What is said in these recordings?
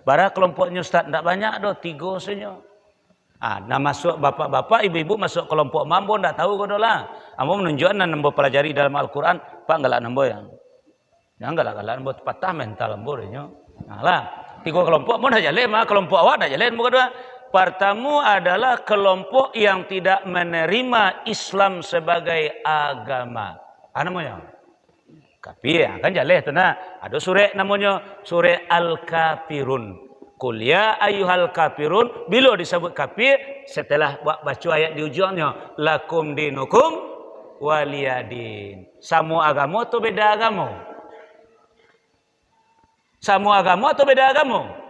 Bara kelompoknya Ustaz ndak banyak doh, 3 saja. Nah masuk bapak-bapak, ibu-ibu masuk kelompok mambo ndak tahu kau lah. Ambo menunjukkan dan nambo pelajari dalam Al-Qur'an, Pak galak nambo yang. Yang galak nambo patah mental nambo nya. Nah lah, 3 kelompok mun dah jalan mah kelompok awak dah jalan bukan dua. Pertama adalah kelompok yang tidak menerima Islam sebagai agama. Namanya kafir, kan jalan tu nah. Ada surah namanya surah Al-Kafirun. Qul ya ayyuhal kafirun, bila disebut kafir setelah baca ayat di ujungnya lakum dinukum waliyadin. Semua agama atau beda agama? Semua agama atau beda agama?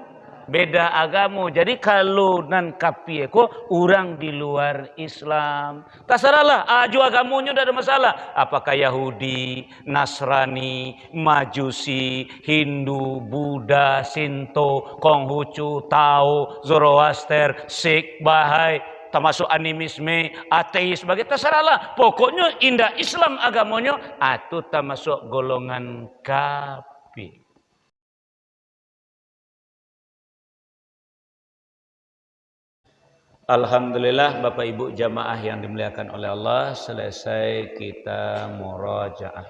Beda agama. Jadi kalau nan kafir ko orang di luar Islam, tak salahlah. Aju agamanya tidak ada masalah. Apakah Yahudi, Nasrani, Majusi, Hindu, Buddha, Sinto, Konghucu, Tao, Zoroaster, Sikh, Bahai, termasuk animisme, ateis, sebagai terserahlah. Pokoknya indah Islam agamanya, itu termasuk golongan kafir. Alhamdulillah Bapak Ibu jamaah yang dimuliakan oleh Allah, selesai kita murajaah.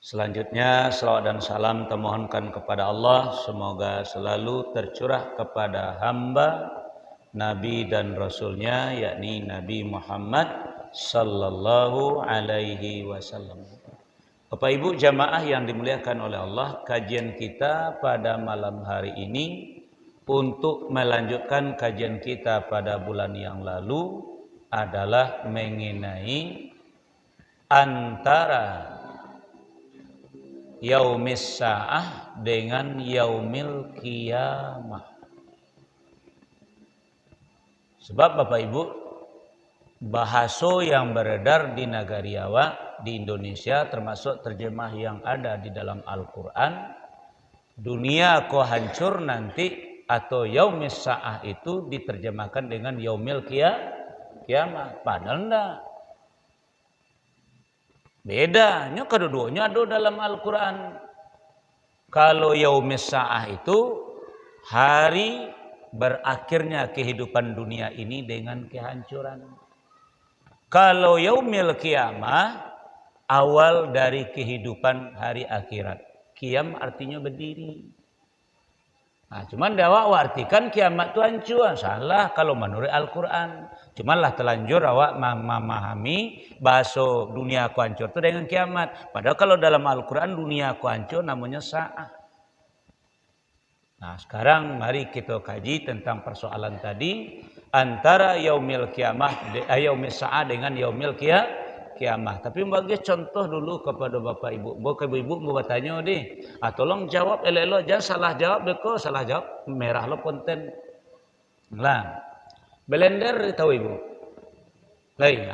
Selanjutnya selawat dan salam termohonkan kepada Allah, semoga selalu tercurah kepada hamba Nabi dan Rasulnya, yakni Nabi Muhammad sallallahu alaihi wasallam. Bapak Ibu jamaah yang dimuliakan oleh Allah, kajian kita pada malam hari ini untuk melanjutkan kajian kita pada bulan yang lalu adalah mengenai antara yaumis sa'ah dengan yaumil qiyamah. Sebab Bapak Ibu, bahasa yang beredar di negari awak di Indonesia termasuk terjemah yang ada di dalam Al-Qur'an, dunia kau hancur nanti, atau yaumis sa'ah itu diterjemahkan dengan yaumil kiamat. Padahal enggak. Bedanya kedua-duanya ada dalam Al-Quran. Kalau yaumis sa'ah itu hari berakhirnya kehidupan dunia ini dengan kehancuran. Kalau yaumil kiamah awal dari kehidupan hari akhirat. Kiam artinya berdiri. Nah, cuman awak artikan kiamat itu hancur. Salah kalau menurut Al-Quran. Cuman lah telanjur awak memahami bahasa dunia aku hancur itu dengan kiamat. Padahal kalau dalam Al-Quran dunia aku hancur namanya sa'ah. Nah sekarang mari kita kaji tentang persoalan tadi. Antara yaumil kiamah, yaumil sa'ah dengan yaumil kiamah. Tapi bagi contoh dulu kepada Bapak Ibu. Bapak Ibu mau bertanya deh. Tolong jawab elok-elok, jangan salah jawab deko, salah jawab merah lo konten. Lah. Blender tahu Ibu? Lain.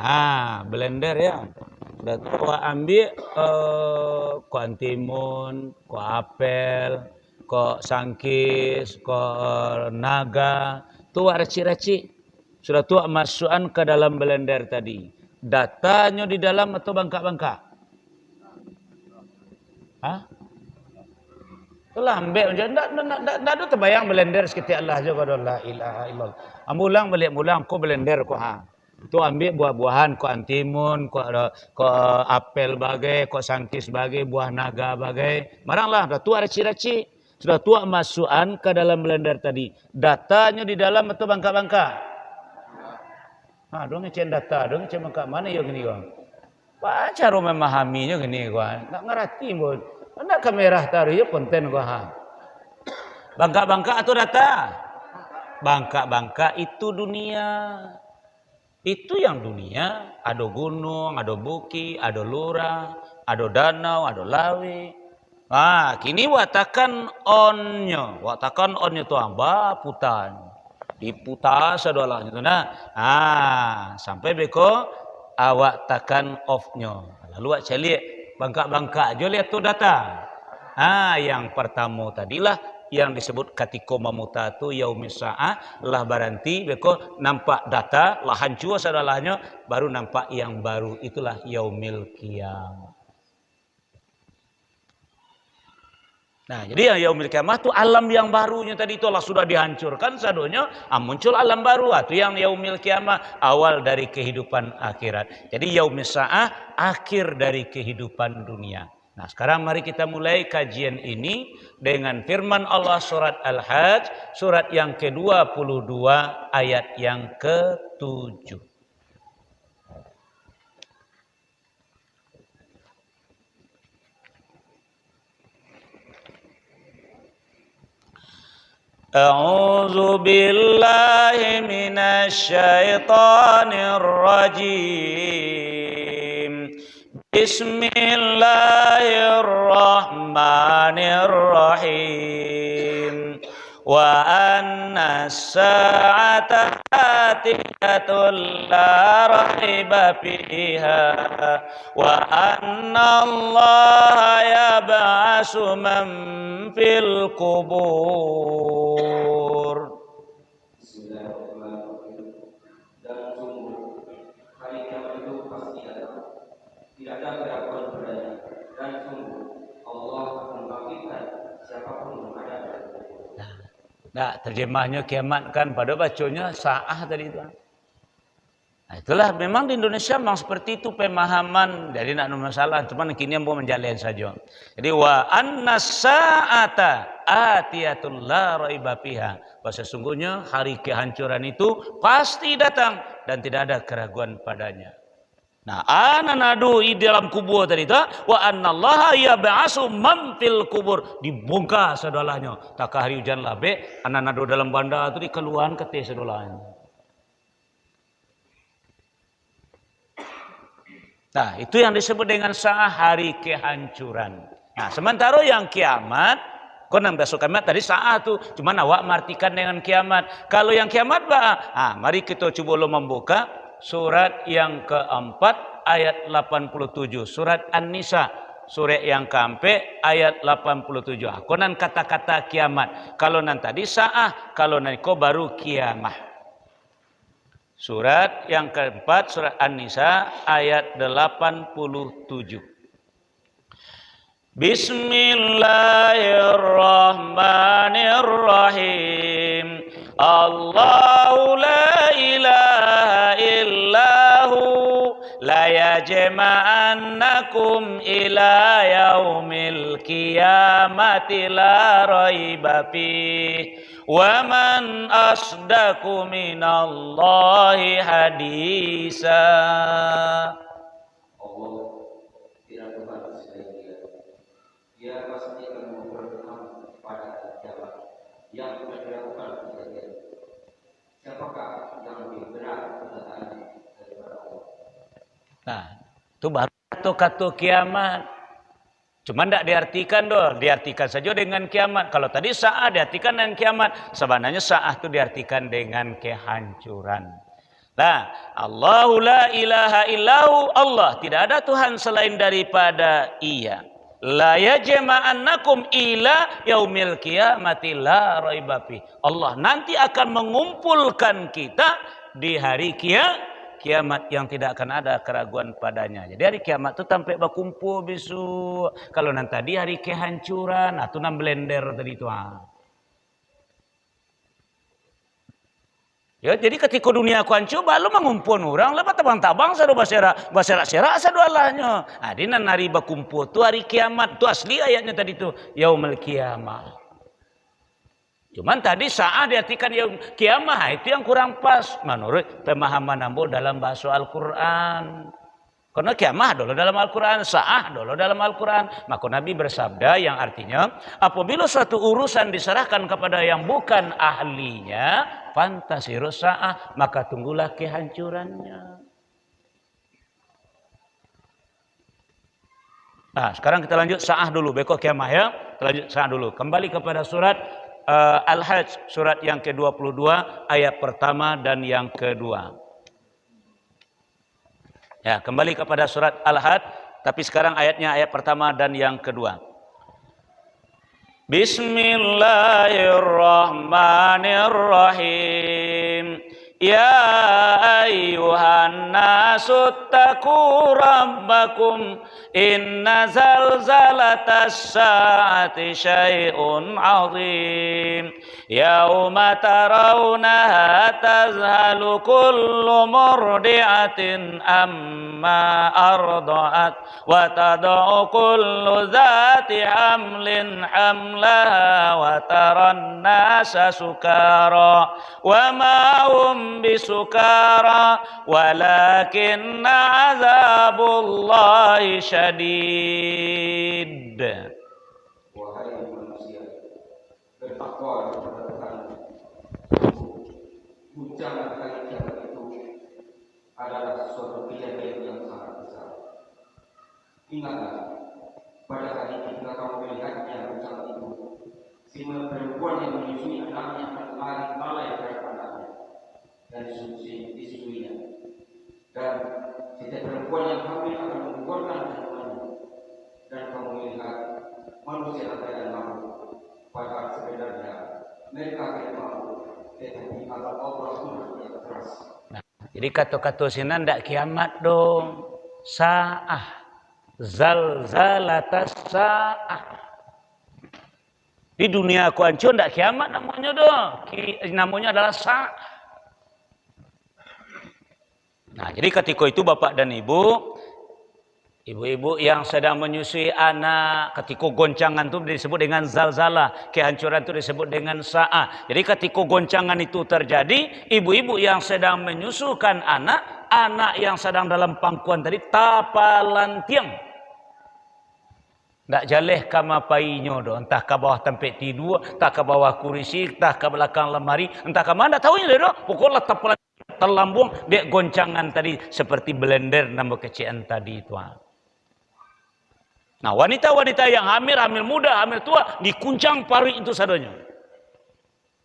Blender ya. Udah tahu ambil ko antimun, ko apel, ko sangkis, ko naga, tu racik-racik. Sudah tua masukan ke dalam blender tadi. Datanya di dalam atau bangka-bangka? Itulah ambil. Tidak ada terbayang blender sekitar Allah juga. La ilaha illallah. Mulang balik mulang. Kau blender kau tu ambil buah-buahan. Kau antimun. Kau apel bagai. Kau sangkis bagai. Buah naga bagai. Maranglah. Sudah tua racik-racik. Sudah tua masukan ke dalam blender tadi. Datanya di dalam atau bangka-bangka? Dong ngecen data, dong ngecen bangka mana ya gini gua. Pak cara memahaminya gini gua. Enggak ngerti pun. Enggak kamera taruh ya konten gua. Bangka-bangka atau data? Bangka-bangka itu dunia. Itu yang dunia, ada gunung, ada bukit, ada lurah, ada danau, ada lawe. Kini watakan onnya. Watakan onnya tu amba putan. Diputar sedolah itu sampai beko awak tekan off-nya. Lalu awak cari bangka-bangka aja lihat tu data. Yang pertama tadilah yang disebut katiko mamuta tu yaumis sa'ah lah baranti beko nampak data lah hancur sedolahnya baru nampak yang baru, itulah yaumil qiyamah. Nah, jadi yang yaumil kiamah itu alam yang barunya tadi itu Allah sudah dihancurkan sadonya, muncul alam baru itu yang yaumil kiamah, awal dari kehidupan akhirat. Jadi yaumis saah akhir dari kehidupan dunia. Nah, sekarang mari kita mulai kajian ini dengan firman Allah surat Al-Hajj, surat yang ke-22 ayat yang ke-7. A'udzu billahi minasy syaithanir rajim. Bismillahirrahmanirrahim. Wa anna as-sa'ata atiyatun la raiba fiha wa anna Allah yab'asu man fil kubur. Bismillahirrahmanirrahim. Dan sungguh hari kiamat itu pasti datang, tidak ada keraguan padanya. Dan sungguh Allah akan membangkitkan siapapun yang ada. Nah, terjemahnya kiamat kan pada bacanya saah tadi itu. Nah, itulah memang di Indonesia memang seperti itu pemahaman. Jadi nak ada masalah, cuman kini yang mau menjalin saja. Jadi wa annas sa'ata atiyatul la raiba fiha. Bahwa sesungguhnya hari kehancuran itu pasti datang dan tidak ada keraguan padanya. Nah, ananadu di dalam kubur tadi itu, wa annallaha yab'asu man fil kubur, dibongkar sedolanya. Tak hari hujan labe, ananadu dalam bandar itu dikeluarkan ke sedolanya. Nah, itu yang disebut dengan saah hari kehancuran. Nah, sementara yang kiamat, konon besok kiamat tadi saat itu, cuma awak martikan dengan kiamat. Kalau yang kiamat mari kita coba membuka surat yang keempat ayat 87, surat An-Nisa, surat yang keempat ayat 87. Konon kata-kata kiamat. Kalau nanti tadi saah, kalau nanti baru kiamat. Surat yang keempat, surat An-Nisa ayat 87. Bismillahirrahmanirrahim. Allahu la ilaha illahu la yajma'annakum ila yaumil qiyamati la raiba fihi. Wa man asdaqu minallahi hadisa. Allah tidak Tuhan selain Dia. Dia pasti akan memperkenalkan pada kiamat yang telah dilakukan kejadian. Siapakah yang lebih benar perkataannya daripada Allah? Nah, itu baru kata kiamat. Cuma tidak diartikan diartikan saja dengan kiamat. Kalau tadi saat diartikan dengan kiamat, sebenarnya saat itu diartikan dengan kehancuran. Nah, Allahu la ilaha illahu, Allah tidak ada Tuhan selain daripada Ia. La yajma'annakum ila yaumil qiyamati la raiba fi. Allah nanti akan mengumpulkan kita di hari kiamat yang tidak akan ada keraguan padanya. Jadi hari kiamat itu sampai berkumpul besok. Kalau nanti tadi hari kehancuran, atau nam blender tadi itu. Ya, jadi ketika dunia aku hancur, baru mengumpul orang, lepas tabang-tabang sadu baserak-serak sadu Allahnya. Nah, di hari berkumpul itu hari kiamat, itu asli ayatnya tadi itu, yaumul qiyamah. Cuman tadi saat diartikan yaum kiamah itu yang kurang pas menurut pemahaman ambo dalam bahasa Al-Quran. Karena kiamah dulu dalam Al-Quran, saah dulu dalam Al-Quran. Maka Nabi bersabda yang artinya apabila suatu urusan diserahkan kepada yang bukan ahlinya, fantasiru saah, maka tunggulah kehancurannya. Nah, sekarang kita lanjut saah dulu, beko kiamah ya. Kita lanjut saah dulu. Kembali kepada surat Al-Hajj, surat yang ke-22 ayat pertama dan yang kedua. Ya, kembali kepada surat Al-Hajj, tapi sekarang ayatnya ayat pertama dan yang kedua. Bismillahirrahmanirrahim. Ya ayyuhan nasu taqu rabbakum Inna zalzalatas sa'ati syai'un 'azim. Yauma tarawunaha tazhalu kullu murdi'atin amma arda'at wa tad'u kullu dhati hamlin hamlaha wa taran nasa sukara wa ma hum bisukara walakinna 'adzabullahi syadid. Wahai manusia, bertakwa kepada Tuhan. Guncangan hari kiamat itu adalah suatu kejadian yang sangat besar. Ingatlah, pada hari ketika kamu melihatnya guncangan itu, si perempuan yang menyusui anaknya akan lalai terhadap anaknya dan disusuinya. Dan setiap perempuan yang hamil akan menggugurkan kandungannya. Dan kamu melihat manusia yang mampu, padahal sebenarnya mereka tidak mampu, tetapi azab Allah yang keras. Nah, jadi kata-kata sini ndak kiamat dong. Sa'ah. Zalzalatas sa'ah. Di dunia aku hancur ndak kiamat namanya dong. Namanya adalah sa'ah. Nah, jadi ketika itu Bapak dan Ibu, ibu-ibu yang sedang menyusui anak, ketika goncangan itu disebut dengan zalzalah, kehancuran itu disebut dengan sa'ah. Jadi ketika goncangan itu terjadi, ibu-ibu yang sedang menyusukan anak, anak yang sedang dalam pangkuan tadi tapalan tiang. Tak jaleh kama painyo do, entah ke bawah tempat tidur, entah ke bawah kursi, entah ke belakang lemari, entah ke mana tahu ni do. Pokoknya tapalan terlambung dek goncangan tadi seperti blender nama kecian tadi itu. Nah, wanita-wanita yang hamil, hamil muda, hamil tua, dikuncang pari itu sadanya.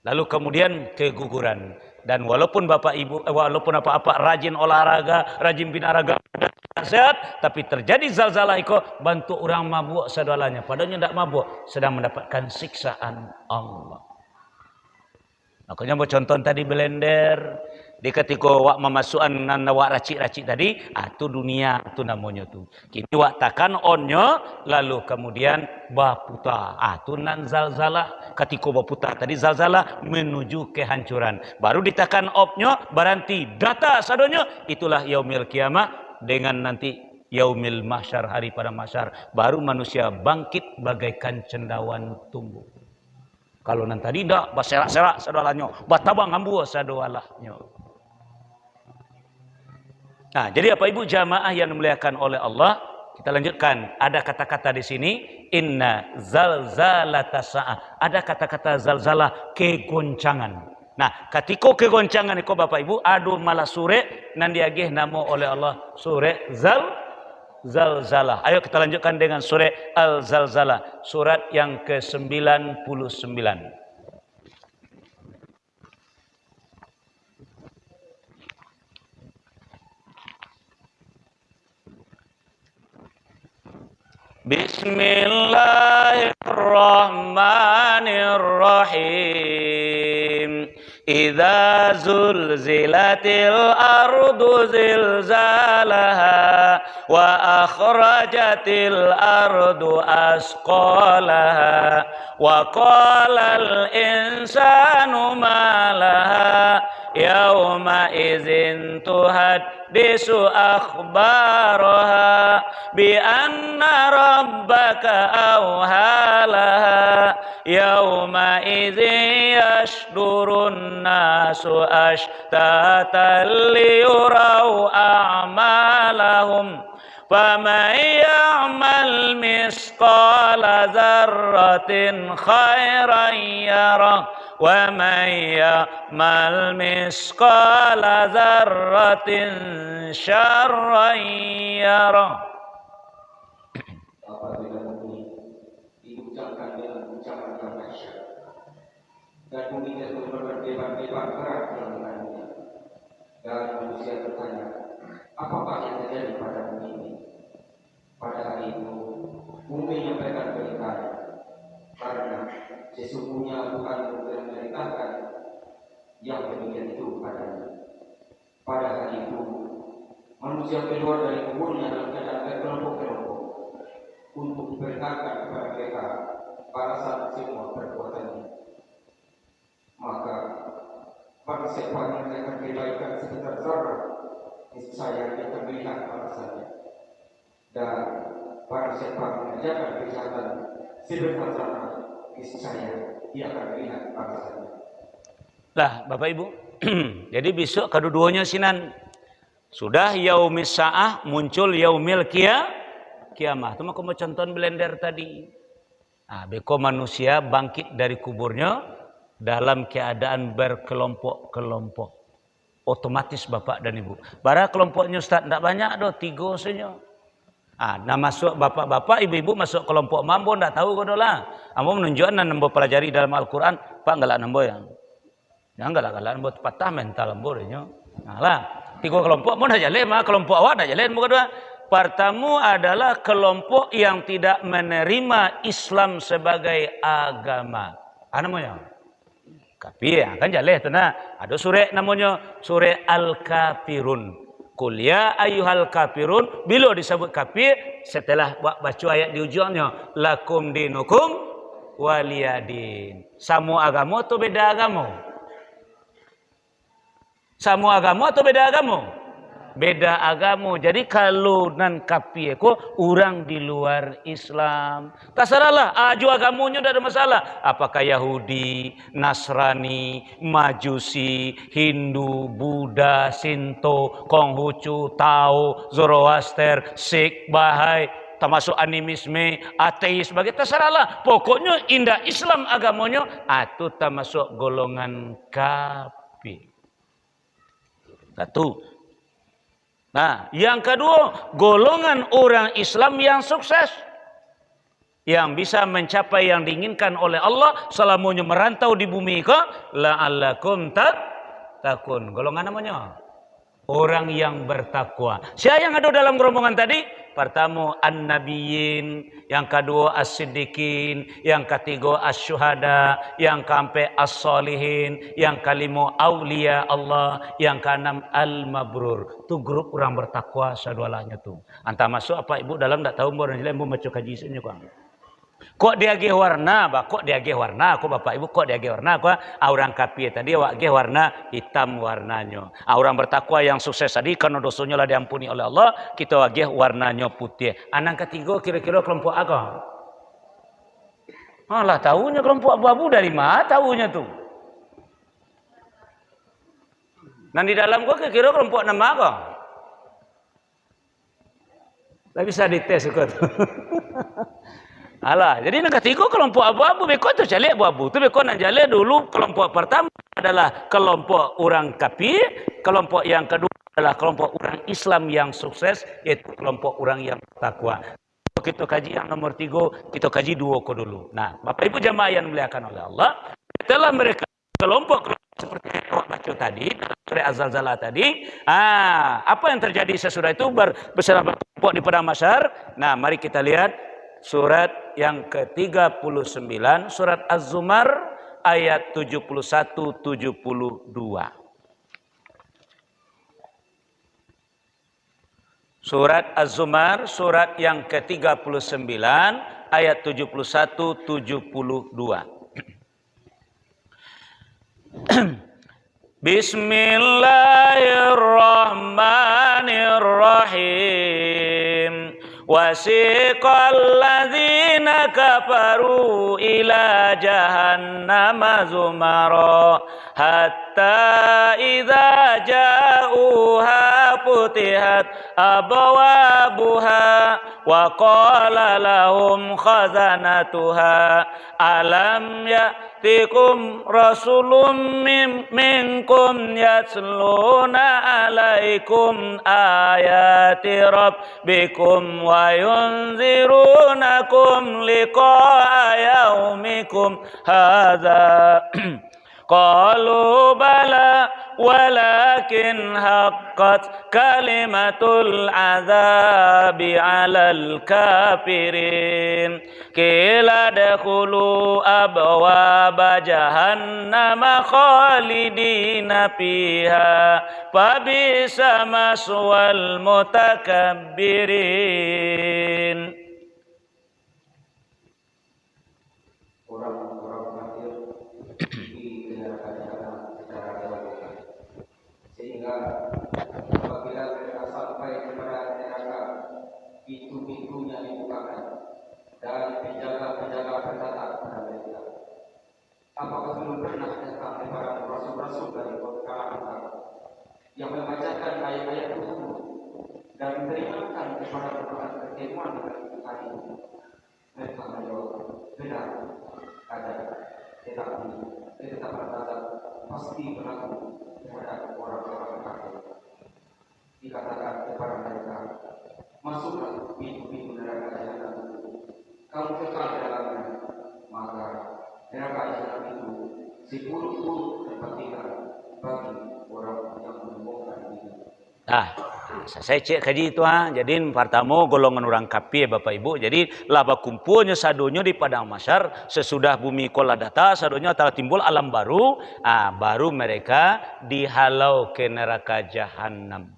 Lalu kemudian keguguran. Dan walaupun Bapak Ibu, walaupun apa-apa rajin olahraga, rajin binaraga, sehat, tapi terjadi zalzalah itu, bantu orang mabuk sadalanya. Padahal tidak mabuk, sedang mendapatkan siksaan Allah. Makanya mau contoh tadi blender. Di ketika wak memasukkan nan wak racik-racik tadi, tu dunia tu namanya tu. Kini wak takan onnya, lalu kemudian baputa. Tu nan zalzalah. Ketika baputa tadi zalzalah menuju kehancuran. Baru ditakan opnya, berhenti data sadonya. Itulah yaumil kiamah dengan nanti yaumil mahsyar, hari pada mahsyar. Baru manusia bangkit bagaikan cendawan tumbuh. Kalau nanti tadi tidak, baserak-serak sadalanya, batabang ambu sadalanya. Nah, jadi apa Ibu jamaah yang dimuliakan oleh Allah, kita lanjutkan. Ada kata-kata di sini, inna zalzalatas sa'ah. Ada kata-kata zalzalah, kegoncangan. Nah, ketika kegoncangan itu Bapak Ibu, adu malah sure nan diagih nama oleh Allah sure zalzalah. Ayo kita lanjutkan dengan sure Al-Zalzalah, surat yang ke-99. Bismillahirrahmanirrahim. Idza zulzilatil ardu zilzalaha wa akhrajatil ardu asqalaha wa qalal insanu ma laha yawma idzin tuhaddisu akhbaraha bi anna rabbaka awhalaha yawma idzin yashdurun nasu ashtatan liyurau a'malahum faman ya'mal misqala dzarratin khairan yarah wa man ya'mal misqala dzarratin syarran yarah. Apabila bumi diucapkan dengan ucapan yang dahsyat dan bumi tersebut berdebar-debar gerak dengannya, dan manusia bertanya, apakah yang terjadi pada bumi ini? Pada hari itu, bumi menyampaikan keingkaran, karena sesungguhnya Tuhan telah memerintahkan yang demikian itu padanya. Pada hari itu, manusia keluar dari kuburnya dalam keadaan berkelompok-kelompok. untuk diberikan kepada mereka balasan semua perbuatannya. Maka pada siapa yang mengerjakan kebaikan sekitar zarah, niscaya dia akan melihat balasannya. Dan pada siapa yang mengerjakan kejahatan sebesar zarah, niscaya dia akan melihat balasannya. Lah, Bapak Ibu, jadi besok kedua-duanya sinan sudah yaumis sa'ah muncul yaumil kiamah. Itu mah aku mau contoh blender tadi. Nah, beko manusia bangkit dari kuburnya dalam keadaan berkelompok-kelompok. Otomatis Bapak dan Ibu. Bara kelompoknya Ustaz tidak banyak doh, 3 saja. Nah masuk bapak-bapak, ibu-ibu masuk kelompok mambo tidak tahu kau lah. Ambo menunjukkan dan nambo pelajari dalam Al-Quran. Pak enggak lah nambo yang. Ya enggak lah nambo patah mental nambo deh. Nah lah. 3 kelompok mau dah jalan mah kelompok awak dah jalan bukan dua. Pertama adalah kelompok yang tidak menerima Islam sebagai agama. Namanya kafir kan jalan tu nah. Ada surah namanya surah Al-Kafirun. Qul ya ayyuhal kafirun, bila disebut kafir setelah baca ayat di ujungnya lakum dinukum waliyadin. Semua agama atau beda agama? Semua agama atau beda agama? Beda agama. Jadi kalau nan kafir ko orang di luar Islam, tak salahlah. Aju agamanya tidak ada masalah. Apakah Yahudi, Nasrani, Majusi, Hindu, Buddha, Sinto, Konghucu, Tao, Zoroaster, Sikh, Bahai, termasuk animisme, ateis, sebagai terserahlah. Pokoknya indah Islam agamanya, itu termasuk golongan kafir. Satu. Nah, yang kedua, golongan orang Islam yang sukses. Yang bisa mencapai yang diinginkan oleh Allah selamanya merantau di bumi ke la'allakum tattaqun. Golongan namanya orang yang bertakwa. Siapa yang ada dalam rombongan tadi? Pertama an-nabiyyin, yang kedua as-siddiqin, yang ketiga as-syuhada, yang keempat as-solihin, yang kelima aulia Allah, yang keenam al-mabrur. Tu grup orang bertakwa sadualahnya tu. Anta masuk apa ibu dalam tak tahu orang jelek mau baca kaji sini kang. Kok dia ge warna, kok dia ge warna, kok bapak ibu kok dia ge warna, kok orang kafir tadi awak ge warna hitam warnanya. Orang bertakwa yang sukses tadi karena dosanya lah diampuni oleh Allah, kita ge warnanya putih. Anak ketiga kira-kira kelompok apa? Alah tahunya kelompok abu-abu dari mana tahunya tuh? Nah di dalam gua kira-kira kelompok nama apa? Tak bisa dites kok. Alah, jadi yang ketiga kelompok abu-abu, beko tu cari abu-abu. Tu beko nak jalan dulu kelompok pertama adalah kelompok orang kafir, kelompok yang kedua adalah kelompok orang Islam yang sukses, yaitu kelompok orang yang takwa. Kita kaji yang nomor 3, kita kaji 2 dulu. Nah, Bapak Ibu jamaah yang dimuliakan oleh Allah, setelah mereka kelompok seperti yang awak baca tadi, surah Az-Zalzalah tadi, apa yang terjadi sesudah itu bersama kelompok di padang mahsyar? Nah, mari kita lihat surat yang ke-39, surat Az-Zumar ayat 71-72. Surat Az-Zumar, surat yang ke-39 ayat 71-72. Bismillahirrahmanirrahim. Wasiqal ladzina kafaru ila jahannama zumara hatta idza ja'uha futihat abwabuha wa qala lahum khazanatuha alam ya'tikum rasulun minkum yatluna alaikum ayati rabbikum wa yunzirunakum liqa'a yaumikum hadza qalu bala walakin haqqat kalimatul azabi 'alal kafirin qila dakhulu abwaaba jahannama khalidina fiha fabisa maswal mutakabbirin. orang-orang kafir di neraka jahanam secara terbuka. Sehingga apabila mereka sampai kepada neraka, pintu-pintunya dibukakan dan penjaga-penjaga berkata kepada mereka, apakah belum pernah datang kepada rasul-rasul dari kalangan kamu yang membacakan ayat-ayat Tuhan dan memperingatkan kepada pertemuan hari ini? Mereka menjawab, benar, ada, tetapi kita berkata pasti berlaku kepada orang-orang kafir. Dikatakan kepada mereka, masuklah pintu-pintu neraka jahanam itu, kamu kekal di dalamnya, maka neraka jahanam itu sepuluh-puluh tempat bagi orang yang menemukan diri. Saya cek kaji itu Jadi pertama golongan orang kafir Bapak Ibu. Jadi laba kumpulnya sadonya di padang mahsyar sesudah bumi kola data sadonya telah timbul alam baru. Baru mereka dihalau ke neraka jahanam.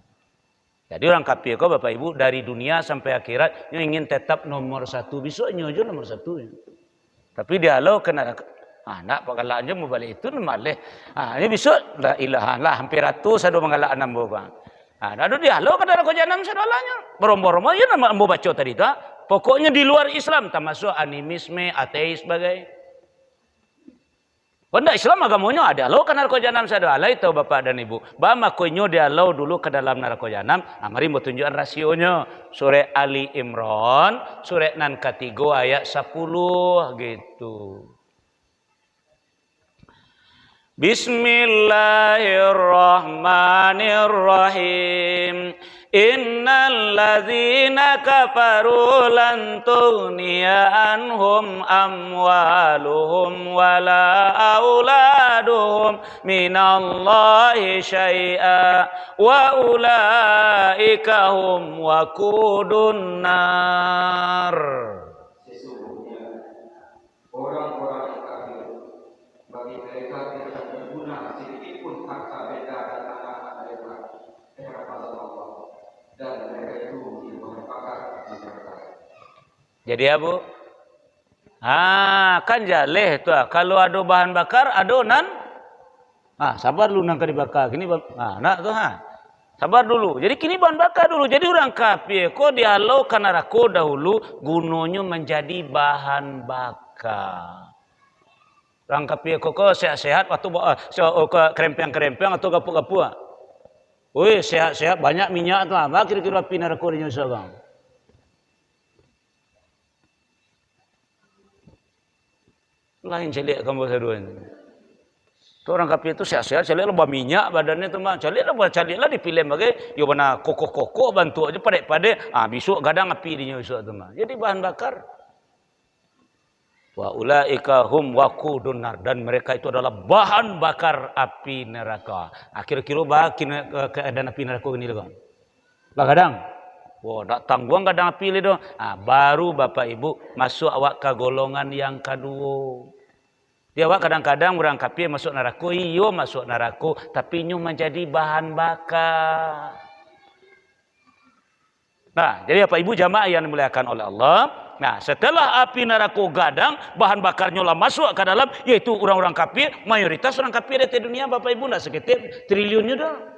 Jadi orang kafir kok Bapak Ibu dari dunia sampai akhirat ingin tetap nomor satu, besoknya aja nomor satu. Tapi dihalau ke neraka. Nak pakalanya mau balik itu malih. Ini besok la ilaha lah hampir ratus sado mengalak 6 bang. Ada dialog ke neraka jahanam sadalanya. Berom-berom aja nama mau baca tadi tu. Pokoknya di luar Islam termasuk animisme, ateis sebagai. Benda Islam agamanya ada lo ke neraka jahanam sadala itu Bapak dan Ibu. Ba makonyo dialau dulu ke dalam neraka jahanam. Mari mau tunjukkan rasionya. Surah Ali Imran, surah nan ketiga ayat 10 gitu. Bismillahirrahmanirrahim. Innal ladzina kafaru lan tughniya anhum amwaluhum wala auladuhum minallahi syai'a wa ulaika hum waqudun nar. Sesungguhnya orang-orang kafir bagi mereka tidak berguna sedikit pun harta benda dan anak-anak mereka di hadapan Allah, dan mereka itu menjadi bahan bakar di neraka. Jadi apa? Kan jaleh tu. Kalau ada bahan bakar, adonan. Sabar dulu nang dibakar. Kini nak tu Sabar dulu. Jadi kini bahan bakar dulu. Jadi orang kafir kok dihalau ke neraka dahulu gunanya menjadi bahan bakar. Orang kafir kok sehat-sehat waktu kerempeng-kerempeng atau gapuk-gapuk. Woi, sehat-sehat banyak minyak tu. Apa kira-kira api neraka di nyusa bang? Lain celik kamu sadua ini. Tu orang kafir itu sehat-sehat, celik lah minyak badannya tu mah. Celik lah dipilih bagai yo mana kokoh-kokoh bantu aja padek-padek. Besok gadang api di nyusa tu mah. Jadi bahan bakar. Wa ulaika hum waqudun nar, dan mereka itu adalah bahan bakar api neraka. Kira-kira keadaan api neraka ini lah. Lah kadang. Tak tangguang kadang api le do. Baru Bapak Ibu masuk awak ke golongan yang kedua. Dia awak kadang-kadang orang kafir masuk neraka, iyo masuk neraka, tapi nyu menjadi bahan bakar. Jadi Bapak Ibu jamaah yang dimuliakan oleh Allah. Setelah api neraka gadang, bahan bakarnya lah masuk ke dalam, yaitu orang-orang kafir. Mayoritas orang kafir di dunia Bapak Ibu nak sekitar triliunnya dah.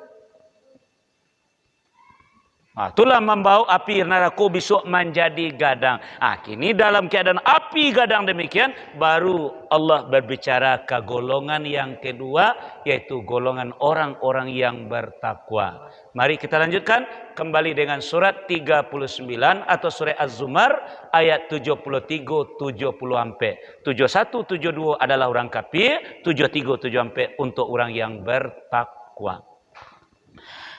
Itulah membawa api neraka besok menjadi gadang. Kini dalam keadaan api gadang demikian, baru Allah berbicara ke golongan yang kedua, yaitu golongan orang-orang yang bertakwa. Mari kita lanjutkan kembali dengan surat 39 atau surah Az-Zumar ayat 73-70 sampai 71-72 adalah orang kafir, 73-74 untuk orang yang bertakwa.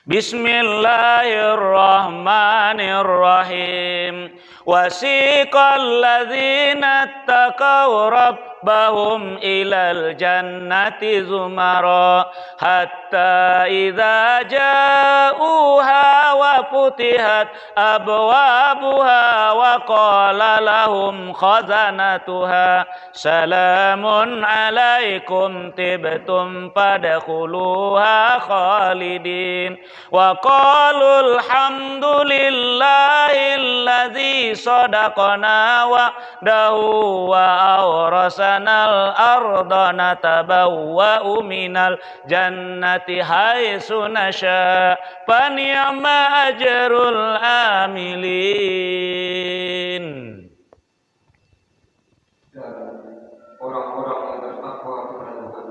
Bismillahirrahmanirrahim. Wasiqal ladzina taqaw rabbahum ilal jannati zumara hatta idza ja'uha wa futihat abwabuha wa qala lahum khazanatuha salamun alaikum tibtum fadkhuluha khalidin wa qalu alhamdulillahilladzi sadaqana wa'dahu wa awrasanal arda natabawwa'u minal jannati haitsu nasya fa ni'ma ajrul amilin. Dan orang-orang yang bertakwa kepada Tuhan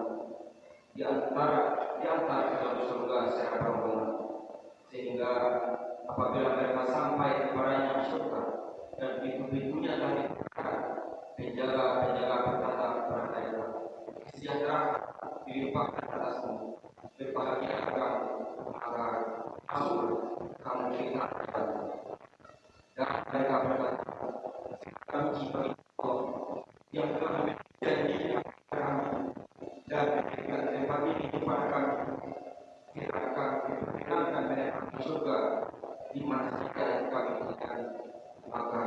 di antara dalam surga secara rombongan, sehingga apabila mereka sampai kepadanya surga dan pintu-pintunya telah dibuka, penjaga-penjaga berkata kepada mereka, sejahtera dilimpahkan atasmu, berbahagia kamu, maka masuk kamu kita kepadamu. Dan mereka berkata, kami bagi Allah yang telah berjanji kepada kami dan memberikan tempat ini kepada kami, kita akan diperkenankan menikmati surga di mana saja yang kami inginkan, maka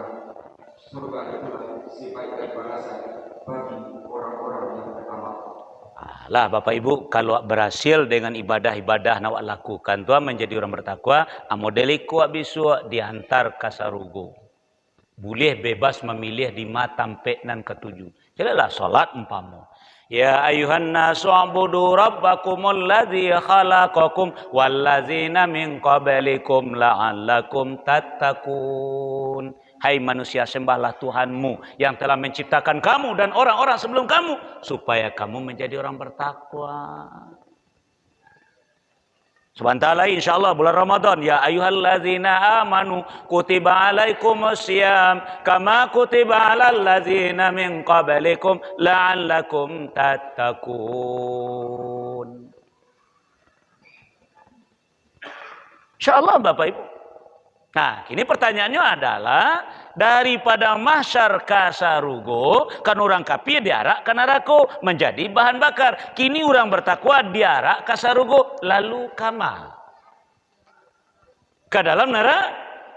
surga itulah sebaik-baik balasan bagi orang-orang yang bertakwa. Lah Bapak Ibu, kalau berhasil dengan ibadah-ibadah nak lakukan tuan menjadi orang bertakwa, modeliku bisu diantar kasarugo. Boleh bebas memilih di matampe nan ketujuh. Jadilah salat umpama. Ya ayuhan nasu ubudu rabbakumul ladzi khalaqakum walladzina min qablikum la'allakum tattaqun. Hai manusia, sembahlah Tuhanmu yang telah menciptakan kamu dan orang-orang sebelum kamu supaya kamu menjadi orang bertakwa. Sebentar lagi insyaallah bulan Ramadan. Ya ayyuhallazina amanu kutiba alaikumusiyam kama kutiba alal ladzina min qablikum la'allakum tattaqun. Insyaallah Bapak Ibu. Nah, kini pertanyaannya adalah daripada mahsyar kasarugo kan orang kafir diarak ke neraka menjadi bahan bakar. Kini orang bertakwa diarak kasarugo lalu kama ke dalam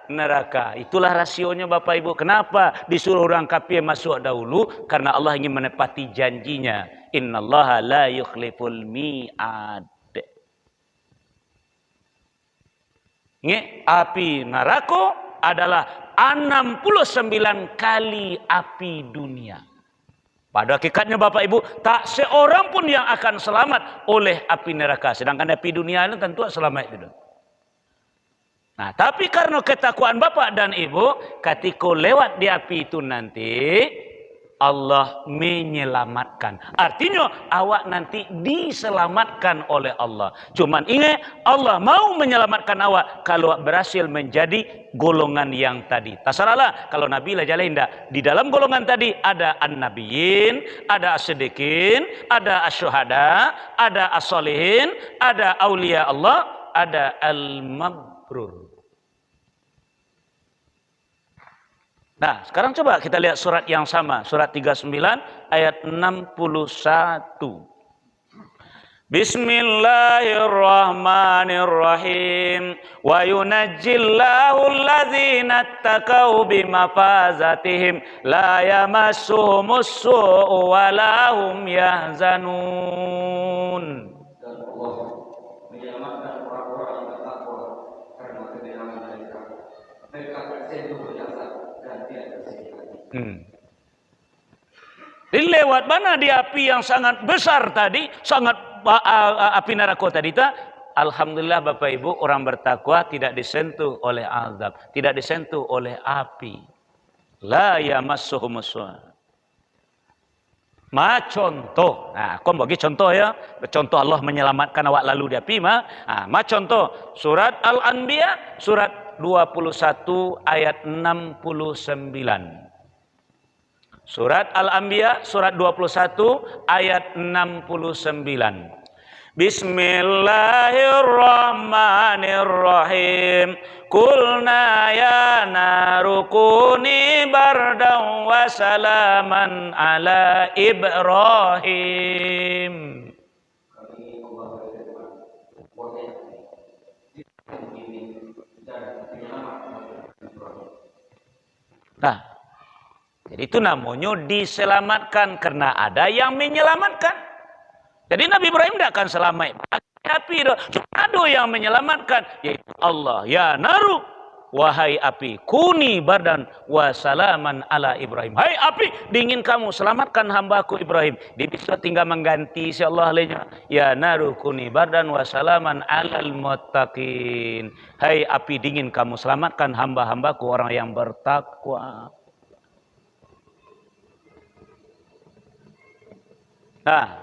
neraka. Itulah rasionya Bapak Ibu. Kenapa disuruh orang kafir masuk dahulu? Karena Allah ingin menepati janjinya. Innallaha la yukhliful mi'ad. Api neraka adalah 69 kali api dunia. Pada hakikatnya Bapak Ibu, tak seorang pun yang akan selamat oleh api neraka. Sedangkan api dunia itu tentu selamat itu. Nah, tapi karena ketakwaan Bapak dan Ibu, ketika lewat di api itu nanti Allah menyelamatkan. Artinya awak nanti diselamatkan oleh Allah. Cuman ingat, Allah mau menyelamatkan awak kalau berhasil menjadi golongan yang tadi. Tasaralah kalau Nabi lah jalan indah. Di dalam golongan tadi ada an-nabiyyin, ada as-siddiqin, ada asy-syuhada, ada as-sholihin, ada aulia Allah, ada al-mabrur. Nah, sekarang coba kita lihat surat yang sama, surat 39 ayat 61. Bismillahirrahmanirrahim. Wa yunajjillahu alladzina ittaqau bimafazatihim la yamassuhumus su'u wa la hum yahzanun. Dan Allah menyelamatkan orang-orang yang bertakwa karena kebenaran mereka. Mereka tersentuh berjasa dan tidak tersedih lagi. Jadi lewat mana di api yang sangat besar tadi, sangat api neraka tadi, alhamdulillah Bapak Ibu, orang bertakwa tidak disentuh oleh azab, tidak disentuh oleh api. La yamassuhumus su'. Contoh. Nah, aku bagi contoh ya. Contoh Allah menyelamatkan awak lalu di api contoh surat Al-Anbiya surat 21 ayat 69. Surat Al-Anbiya surat 21 ayat 69. Bismillahirrahmanirrahim. Qulna ya naru kuni bardan wa salaman ala Ibrahim. Nah, jadi itu namanya diselamatkan karena ada yang menyelamatkan. Jadi Nabi Ibrahim tidak akan selamat api, cuma ada yang menyelamatkan, yaitu Allah. Ya naru, wahai api, kuni bardan wa salaman ala Ibrahim. Hai api, dingin kamu, selamatkan hambaku Ibrahim. Dia bisa tinggal mengganti si Allah lainnya. Ya naru kuni bardan wa salaman alal muttaqin. Hai api dingin kamu, selamatkan hamba-hambaku orang yang bertakwa. Nah,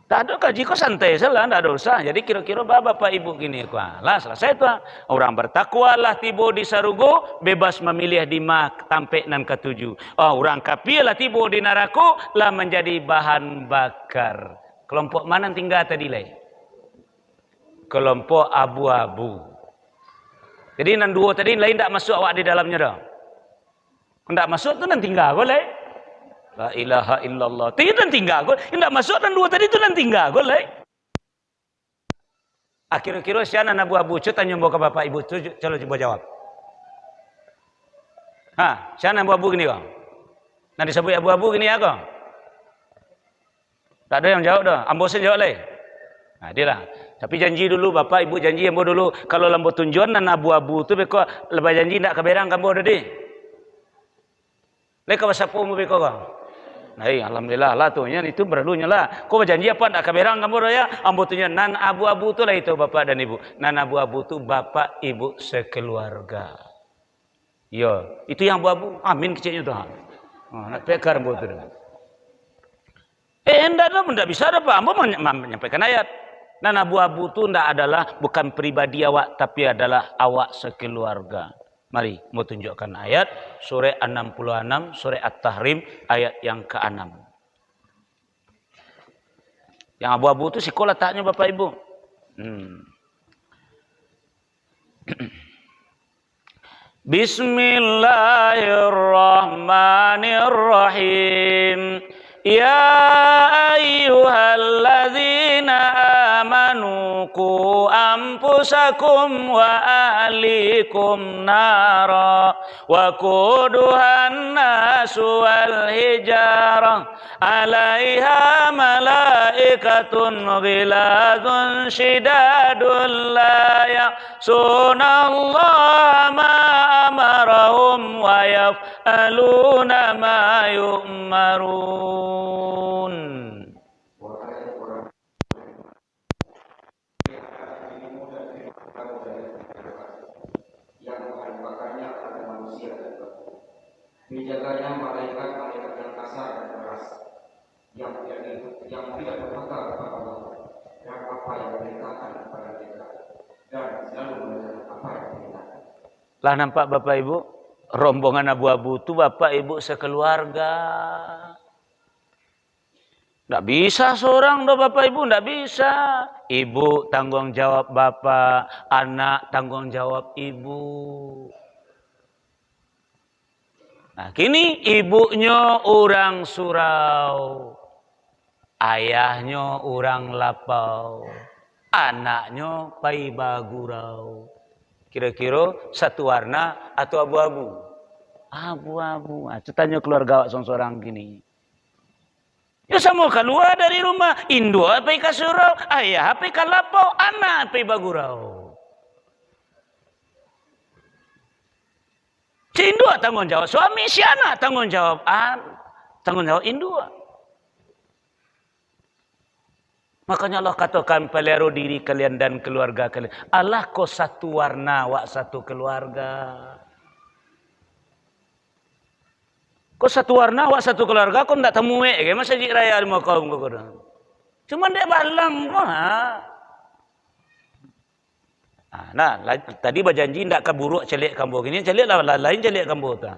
tak ada kaji kok santai salah, tak ada usah. Jadi kira-kira bapak ibu gini, lah selesai tuh. Orang bertakwa lah tiba di sarugo, bebas memilih di mak tampe nan ketujuh. Oh, orang kafir lah tiba di neraka lah menjadi bahan bakar. Kelompok mana tinggal tadi leh? Kelompok abu-abu. Jadi nan dua tadi lain tak masuk awak di dalamnya dah. Tidak masuk tu nan tinggal kau leh. La ilaha illallah. Tidak tinggal kau. Tidak masuk dan dua tadi tu nan tinggal kau leh. Akhir-akhir siapa abu-abu? Cuba tanya ke bapak ibu. Coba jawab. Siapa abu-abu gini kau? Nanti disebut abu-abu gini ya kau? Tak ada yang jawab dah. Ambo sen jawab leh. Nah, dia lah. Tapi janji dulu bapak ibu janji ambo dulu. Kalau lambo tunjuan nan abu-abu tu beko lebih janji nak keberang kambo dah di. Leka basapu mu beko kau. Nah, alhamdulillah lah tu nya itu perlunya lah. Kau berjanji apa nak keberang kambo dah ya? Ambo tunya nan abu-abu tu lah itu bapak dan ibu. Nan abu-abu tu bapak ibu sekeluarga. Yo, itu yang abu-abu. Amin kecilnya tu. Nak pekar ambo tu. Enggak bisa ada Pak. Ambo menyampaikan ayat. Nan abu-abu itu enggak adalah bukan pribadi awak tapi adalah awak sekeluarga. Mari mau tunjukkan ayat surah 66 surah At-Tahrim ayat yang ke-6. Yang abu-abu itu sekolah letaknya Bapak Ibu. Bismillahirrahmanirrahim. Ya ayyuhalladzina amanu qu anfusakum wa ahlikum nara wa quduhan nasu wal hijarah 'alaiha malaikatun ghiladun shidadun la ya'sunallaha ma amarahum wa yaf'aluna ma yu'marun. Dijaganya malaikat-malaikat yang kasar dan keras, yang tidak berbakal kepada Allah dan apa yang diperintahkan kepada mereka, dan selalu mengerjakan apa yang diperintahkan. Lah nampak Bapak Ibu, rombongan abu-abu itu Bapak Ibu sekeluarga. Tidak bisa seorang doh Bapak Ibu, tidak bisa. Ibu tanggung jawab Bapak, anak tanggung jawab Ibu. Nah, kini ibunya orang surau, ayahnya orang lapau, anaknya pai bagurau. Kira-kira satu warna atau abu-abu? Abu-abu. Nah, tanya keluarga awak seorang gini. Ya sama keluar dari rumah, induk pai ka surau, ayah pai ka lapau, anak pai bagurau. Si induk tanggung jawab suami, si anak tanggung jawab induk. Makanya Allah katakan pelihara diri kalian dan keluarga kalian. Allah kau satu warna, wak satu keluarga. Kau satu warna, wak satu keluarga, kau tidak temu masa jik raya lima kaum kau. Cuma dia balam kau. Nah, tadi berjanji tidak keburuk celik kambo gini, celik lain celik kambo tu.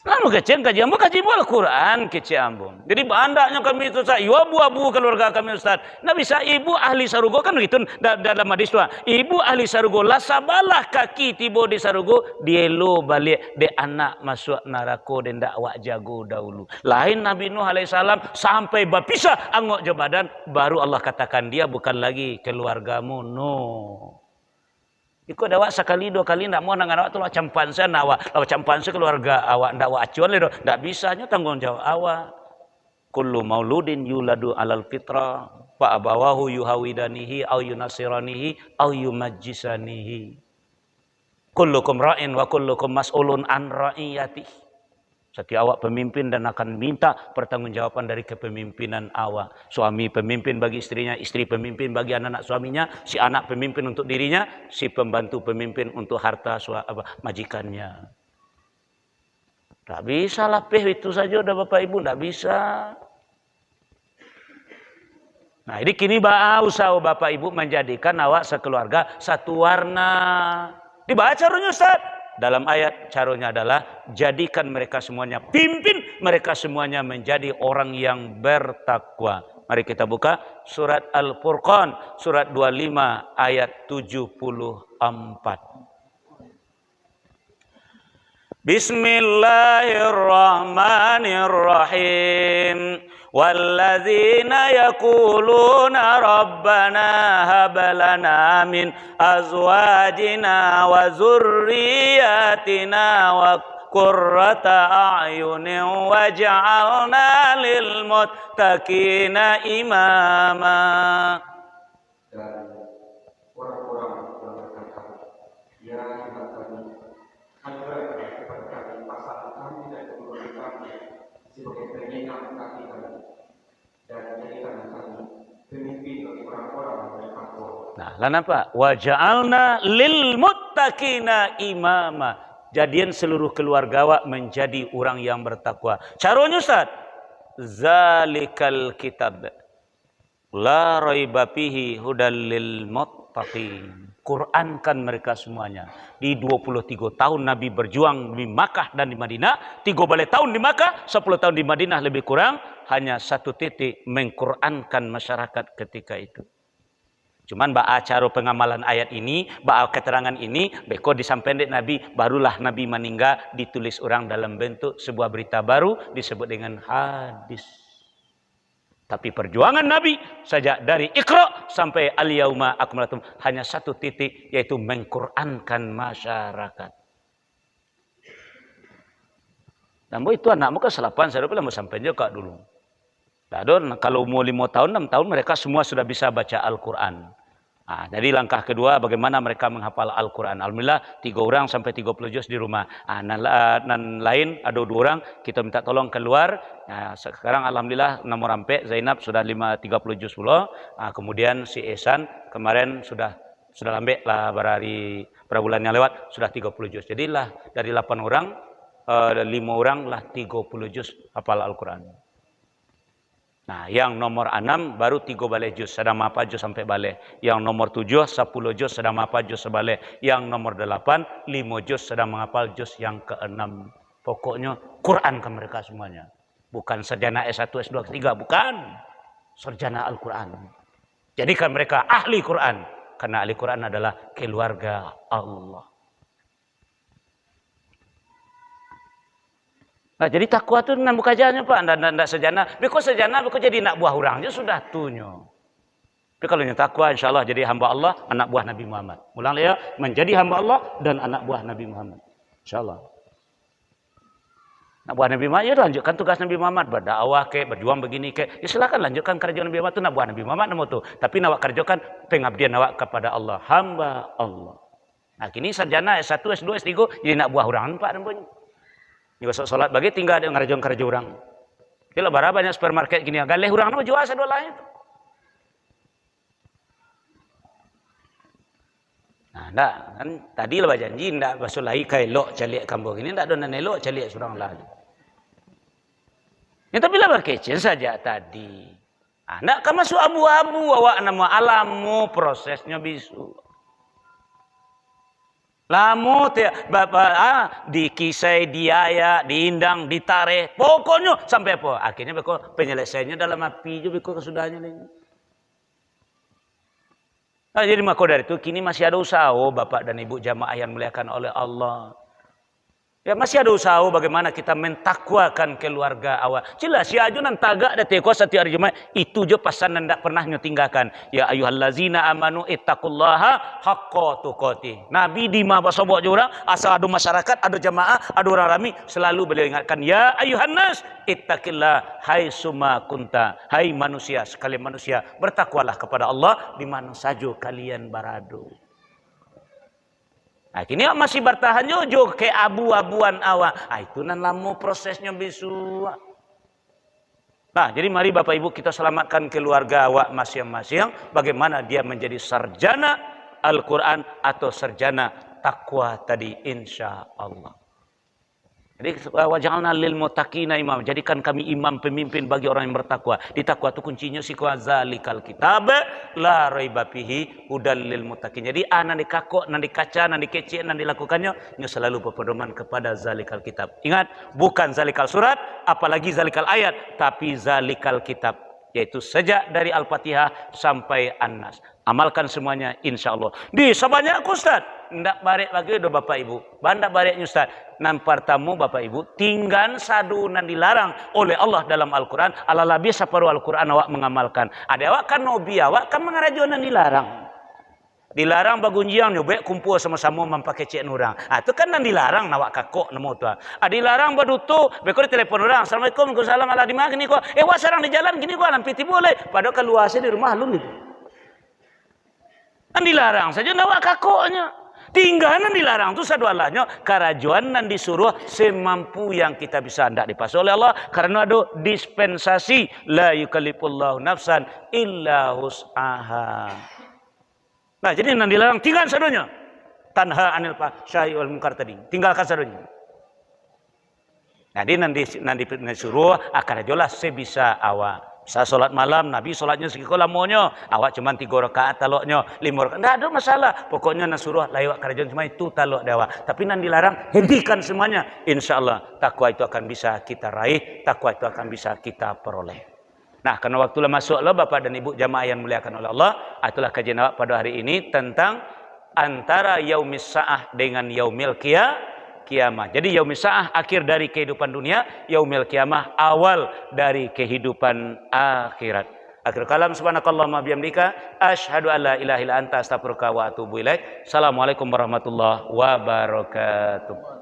Lalu kecil kaji ambo kaji Al-Quran kecil ambo. Jadi bandaknya kami itu saya abu-abu keluarga kami Ustaz. Nah bisa ibu ahli sarugo kan begitu dalam hadis tu. Ibu ahli sarugo lah sabalah kaki tiba di sarugo dielo balik de anak masuk neraka dan dak awak jago dahulu. Lain Nabi Nuh alaihissalam sampai berpisah angok je badan baru Allah katakan dia bukan lagi keluargamu no. Ikut awak sekali dua kali nak mau nang awak tu lah campan sana awak campan keluarga awak ndak awak acuan le ndak bisanya tanggung jawab awak. Kullu mauludin yuladu alal fitrah. fa abawahu yuhawidanihi au yunasiranihi au yumajjisanihi. Kullukum ra'in wa kullukum mas'ulun an ra'iyatihi. Setiap awak pemimpin dan akan minta pertanggungjawaban dari kepemimpinan awak. Suami pemimpin bagi istrinya, istri pemimpin bagi anak-anak suaminya, si anak pemimpin untuk dirinya, si pembantu pemimpin untuk harta majikannya. Tak bisa lapih itu saja udah Bapak Ibu, tak bisa. Nah ini kini usaha Bapak Ibu menjadikan awak sekeluarga satu warna. Dibaca caranya Ustaz. Dalam ayat caranya adalah jadikan mereka semuanya, pimpin mereka semuanya menjadi orang yang bertakwa. Mari kita buka surat Al-Furqan, surat 25 ayat 74. Bismillahirrahmanirrahim. Walladzina yaquluna rabbana hab lana min azwajina wa dzurriyyatina wa qurrata a'yunin waj'alna lil muttaqina imama. Dan orang-orang yang berkata, ya Tuhan kami, anugerahkan kepada kami pasangan kami dan keturunan kami sebagai pengingat kaki kami, dan jadikan kami pemimpin bagi orang-orang yang bertakwa. Nah, lan apa? Wa ja'alna lil muttaqina imama. Jadian seluruh keluarga awak menjadi orang yang bertakwa. Caranya Ustaz, zalikal kitab la raiba fihi hudal lil muttaqin. Qurankan mereka semuanya. Di 23 tahun Nabi berjuang di Makkah dan di Madinah, 3 balik tahun di Makkah, 10 tahun di Madinah lebih kurang, hanya satu titik mengqurankan masyarakat ketika itu. Cuman cara pengamalan ayat ini, keterangan ini, beko disampaikan Nabi, barulah Nabi meninggal, ditulis orang dalam bentuk sebuah berita baru, disebut dengan hadis. Tapi perjuangan Nabi, sejak dari Iqra sampai Al-Yauma Akmaltum, hanya satu titik, yaitu mengqurankan masyarakat. Namun itu anakmu ke selapan, saya bilang mau sampai juga dulu. Dadon, kalau umur 5 tahun, 6 tahun, mereka semua sudah bisa baca Al-Quran. Nah, jadi langkah kedua, bagaimana mereka menghafal Al-Quran. Alhamdulillah, 3 orang sampai 30 juz di rumah. Dan lain, ada 2 orang, kita minta tolong keluar. Nah, sekarang Alhamdulillah, nomor sampai, Zainab sudah 30 juz pula. Kemudian si Ehsan, kemarin sudah lambat lah, berapa bulan yang lewat, sudah 30 juz. Jadilah, dari 8 orang, 5 orang lah 30 juz hafal Al-Quran. Nah, yang nomor 6 baru 3 balik juz, sedang apa juz sampai balik. Yang nomor 7, 10 juz, sedang apa juz sebalik. Yang nomor 8, 5 juz, sedang menghafal juz yang ke-6. Pokoknya, Quran ke mereka semuanya. Bukan sarjana S1, S2, S3, bukan. Sarjana Al-Quran. Jadikan mereka ahli Quran. Karena ahli Quran adalah keluarga Allah. Nah, jadi takwa itu nan bukan jalannya Pak, ndak sejana. Beko sejana, beko jadi anak buah orang je sudah tunyo. Tapi kalau yang takwa insyaallah jadi hamba Allah, anak buah Nabi Muhammad. Ulang ya, menjadi hamba Allah dan anak buah Nabi Muhammad. Insyaallah. Anak buah Nabi Muhammad, ya lanjutkan tugas Nabi Muhammad, berdakwah ke, berjuang begini ke. Ya silakan lanjutkan kerja Nabi Muhammad itu anak buah Nabi Muhammad nama tu. Tapi nawak kerjakan pengabdian nawak kepada Allah, hamba Allah. Nah, kini sarjana S1, S2, S3 jadi anak buah orang Pak namanya. Jika sholat bagi tinggal ada ngerajong kerja orang. Jadi lebaran banyak supermarket gini, galeh orang nama jual sadua lain. Nah, ndak kan tadi lah janji ndak basuh lagi kai lok caliak kampung ini ndak ada nelok caliak surang lagi. Ya tapi lah kecil saja tadi. Anak kan masuk abu-abu awak nama alammu prosesnya bisu. Lamu bapak dikisai, diaya, diindang, ditarik, pokoknya sampai apa? Akhirnya beko penyelesaiannya dalam api juga beko kesudahnya ini. Nah, jadi maka dari itu kini masih ada usaha bapak dan ibu jamaah yang dimuliakan oleh Allah. Ya masih ada usaha bagaimana kita mentakwakan keluarga awak. Jelas ya ajunan tagak da teko setiap hari Jumat itu je pasan ndak pernah nyotinggakan. Ya ayyuhallazina amanu ittaqullaha haqqa tuqatih. Nabi di mah basobok je orang asal ada masyarakat, ada jamaah, ada orang ramai selalu beliau ingatkan ya ayyuhan nas ittaqillah haitsuma kunta. Hai manusia sekalian manusia bertakwalah kepada Allah di mana saja kalian berada. Nah, kini masih bertahan jojo ke abu-abuan awak. Itu nan lama prosesnya bisu. Nah, jadi mari Bapak Ibu kita selamatkan keluarga awak masing-masing. Bagaimana dia menjadi sarjana Al-Quran atau sarjana takwa tadi insya Allah. Jadi waj'alna lil muttaqina imam. Jadikan kami imam pemimpin bagi orang yang bertakwa. Di takwa itu kuncinya sikwa zalikal kitab la raiba fihi hudal lil muttaqin. Jadi nan dikakok, nan dikaca, nan dikecek, nan dilakukannya selalu berpedoman kepada zalikal kitab. Ingat, bukan zalikal surat, apalagi zalikal ayat, tapi zalikal kitab. Yaitu sejak dari Al-Fatihah sampai An-Nas. Amalkan semuanya insya Allah. Di sebanyak Ustaz. Ndak barek bagi do Bapak Ibu. Bandak bareknya Ustaz. Nan pertama Bapak Ibu. Tinggal sadu nan dilarang oleh Allah dalam Al-Quran. Alalabi saparu Al-Quran awak mengamalkan. Ada awak kan nobi awak kan mengarajo nan dilarang. Dilarang bagunjiang nyobek kumpul sama-sama memakai cek nurang. Itu kan nan dilarang nawak kakok nemu tuan. Dilarang badutu bekor telepon orang. Assalamualaikum warahmatullahi wabarakatuh. Di mana gini kok? Wah sarang di jalan gini kok lampiti boleh. Padahal keluasnya di rumah lu gitu. Nan dilarang saja nawak kakoknya. Tinggalan dilarang itu sadu Allahnya karajuan nan disuruh semampu yang kita bisa hendak dipas oleh Allah karena ada dispensasi la yukallifullahu nafsan illa wus'aha. Nah, jadi nan dilarang tinggal sadunya. Tanha anil fahsya'i wal munkar tadi. Tinggalkan sadunya. Jadi nanti disuruh akan jelas sebisa awak. Saya solat malam, Nabi solatnya segitu lamonyo. Awak cuma 3 rakaat taloknya, 5 rakaat. Tidak ada masalah. Pokoknya nasuruh lewat kerajaan semua itu talok dawa. Tapi nan dilarang, hentikan semuanya. Insya Allah takwa itu akan bisa kita raih. Takwa itu akan bisa kita peroleh. Nah, karena waktulah masuk Allah, Bapak dan Ibu jamaah yang muliakan oleh Allah. Itulah kajian awak pada hari ini tentang antara yaumis sa'ah dengan yaumil kiamah. Jadi yaumis sa'ah akhir dari kehidupan dunia, yaumil kiamah awal dari kehidupan akhirat. Akhir kalam subhanakallahumma bihamdika asyhadu an la ilaha illa anta astaghfiruka wa atubu ilaik. Assalamualaikum warahmatullahi wabarakatuh.